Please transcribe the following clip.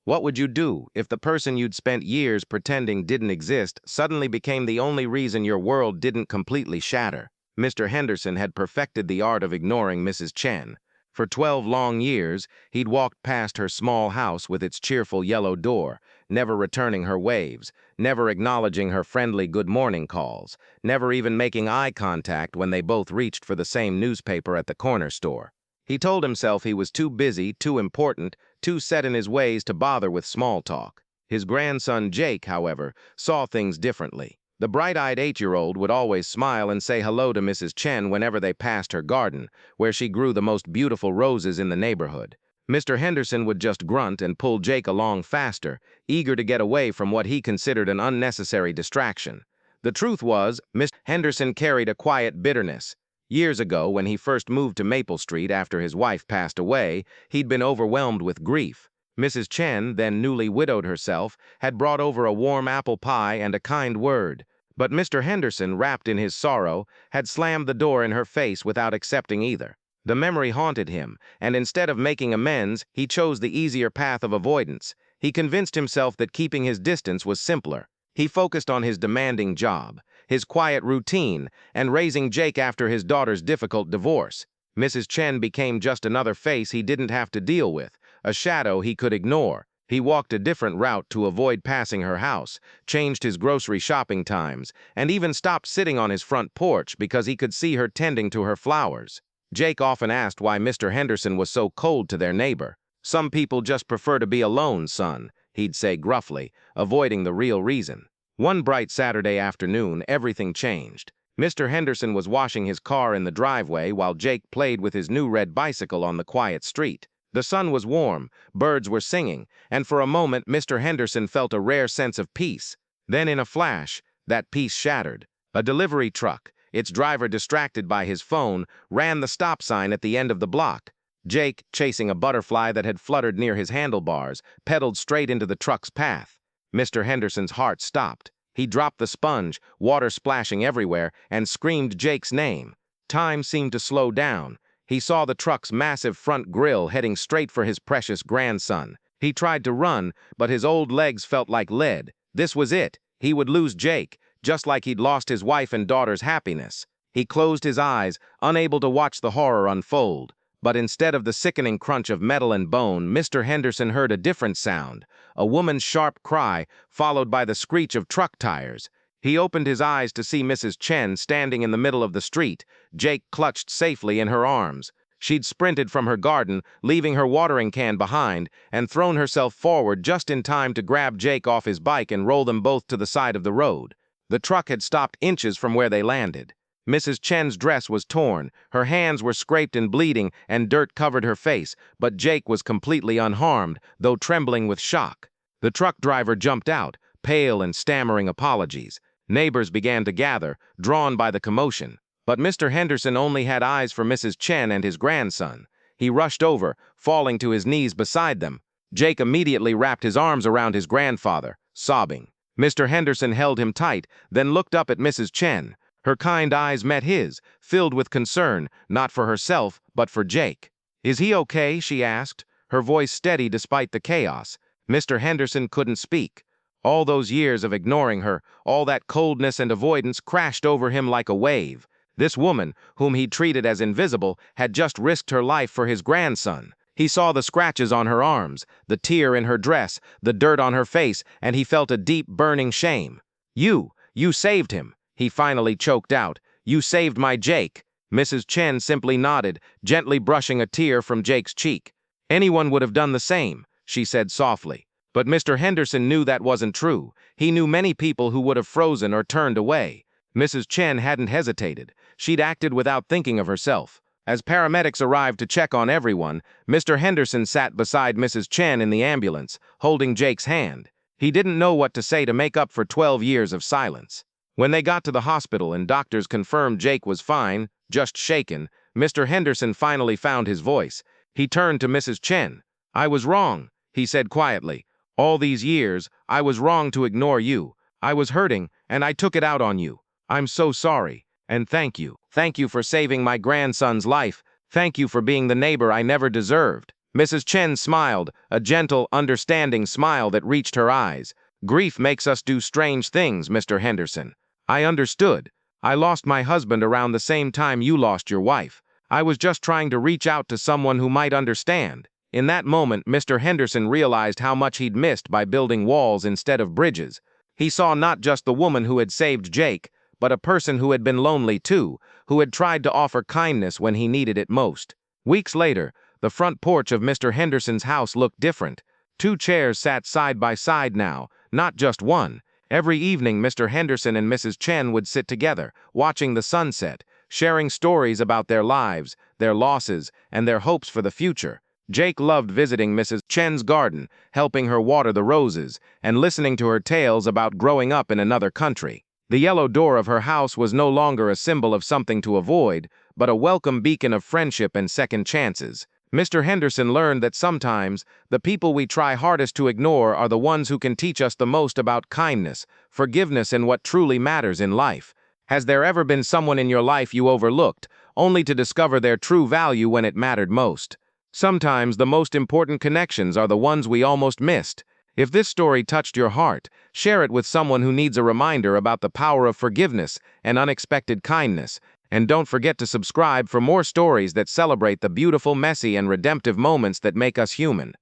What would you do if the person you'd spent years pretending didn't exist suddenly became the only reason your world didn't completely shatter? Mr. Henderson had perfected the art of ignoring Mrs. Chen. For 12 long years, he'd walked past her small house with its cheerful yellow door, never returning her waves, never acknowledging her friendly good morning calls, never even making eye contact when they both reached for the same newspaper at the corner store. He told himself he was too busy, too important, too set in his ways to bother with small talk. His grandson Jake, however, saw things differently. The bright-eyed 8-year-old would always smile and say hello to Mrs. Chen whenever they passed her garden, where she grew the most beautiful roses in the neighborhood. Mr. Henderson would just grunt and pull Jake along faster, eager to get away from what he considered an unnecessary distraction. The truth was, Mr. Henderson carried a quiet bitterness. Years ago, when he first moved to Maple Street after his wife passed away, he'd been overwhelmed with grief. Mrs. Chen, then newly widowed herself, had brought over a warm apple pie and a kind word. But Mr. Henderson, wrapped in his sorrow, had slammed the door in her face without accepting either. The memory haunted him, and instead of making amends, he chose the easier path of avoidance. He convinced himself that keeping his distance was simpler. He focused on his demanding job, his quiet routine, and raising Jake after his daughter's difficult divorce. Mrs. Chen became just another face he didn't have to deal with, a shadow he could ignore. He walked a different route to avoid passing her house, changed his grocery shopping times, and even stopped sitting on his front porch because he could see her tending to her flowers. Jake often asked why Mr. Henderson was so cold to their neighbor. "Some people just prefer to be alone, son," he'd say gruffly, avoiding the real reason. One bright Saturday afternoon, everything changed. Mr. Henderson was washing his car in the driveway while Jake played with his new red bicycle on the quiet street. The sun was warm, birds were singing, and for a moment Mr. Henderson felt a rare sense of peace. Then in a flash, that peace shattered. A delivery truck, its driver distracted by his phone, ran the stop sign at the end of the block. Jake, chasing a butterfly that had fluttered near his handlebars, pedaled straight into the truck's path. Mr. Henderson's heart stopped. He dropped the sponge, water splashing everywhere, and screamed Jake's name. Time seemed to slow down. He saw the truck's massive front grille heading straight for his precious grandson. He tried to run, but his old legs felt like lead. This was it. He would lose Jake, just like he'd lost his wife and daughter's happiness. He closed his eyes, unable to watch the horror unfold. But instead of the sickening crunch of metal and bone, Mr. Henderson heard a different sound, a woman's sharp cry, followed by the screech of truck tires. He opened his eyes to see Mrs. Chen standing in the middle of the street, Jake clutched safely in her arms. She'd sprinted from her garden, leaving her watering can behind, and thrown herself forward just in time to grab Jake off his bike and roll them both to the side of the road. The truck had stopped inches from where they landed. Mrs. Chen's dress was torn, her hands were scraped and bleeding, and dirt covered her face, but Jake was completely unharmed, though trembling with shock. The truck driver jumped out, pale and stammering apologies. Neighbors began to gather, drawn by the commotion. But Mr. Henderson only had eyes for Mrs. Chen and his grandson. He rushed over, falling to his knees beside them. Jake immediately wrapped his arms around his grandfather, sobbing. Mr. Henderson held him tight, then looked up at Mrs. Chen. Her kind eyes met his, filled with concern, not for herself, but for Jake. "Is he okay?" she asked, her voice steady despite the chaos. Mr. Henderson couldn't speak. All those years of ignoring her, all that coldness and avoidance crashed over him like a wave. This woman, whom he treated as invisible, had just risked her life for his grandson. He saw the scratches on her arms, the tear in her dress, the dirt on her face, and he felt a deep, burning shame. You saved him," he finally choked out. "You saved my Jake." Mrs. Chen simply nodded, gently brushing a tear from Jake's cheek. "Anyone would have done the same," she said softly. But Mr. Henderson knew that wasn't true. He knew many people who would have frozen or turned away. Mrs. Chen hadn't hesitated. She'd acted without thinking of herself. As paramedics arrived to check on everyone, Mr. Henderson sat beside Mrs. Chen in the ambulance, holding Jake's hand. He didn't know what to say to make up for 12 years of silence. When they got to the hospital and doctors confirmed Jake was fine, just shaken, Mr. Henderson finally found his voice. He turned to Mrs. Chen. "I was wrong," he said quietly. "All these years, I was wrong to ignore you. I was hurting, and I took it out on you. I'm so sorry, and thank you. Thank you for saving my grandson's life. Thank you for being the neighbor I never deserved." Mrs. Chen smiled, a gentle, understanding smile that reached her eyes. Grief makes us do strange things, Mr. Henderson. I understood. I lost my husband around the same time you lost your wife. I was just trying to reach out to someone who might understand. In that moment, Mr. Henderson realized how much he'd missed by building walls instead of bridges. He saw not just the woman who had saved Jake, but a person who had been lonely too, who had tried to offer kindness when he needed it most. Weeks later, the front porch of Mr. Henderson's house looked different. 2 chairs sat side by side now, not just one. Every evening, Mr. Henderson and Mrs. Chen would sit together, watching the sunset, sharing stories about their lives, their losses, and their hopes for the future. Jake loved visiting Mrs. Chen's garden, helping her water the roses, and listening to her tales about growing up in another country. The yellow door of her house was no longer a symbol of something to avoid, but a welcome beacon of friendship and second chances. Mr. Henderson learned that sometimes the people we try hardest to ignore are the ones who can teach us the most about kindness, forgiveness, and what truly matters in life. Has there ever been someone in your life you overlooked, only to discover their true value when it mattered most? Sometimes the most important connections are the ones we almost missed. If this story touched your heart, share it with someone who needs a reminder about the power of forgiveness and unexpected kindness. And don't forget to subscribe for more stories that celebrate the beautiful, messy, and redemptive moments that make us human.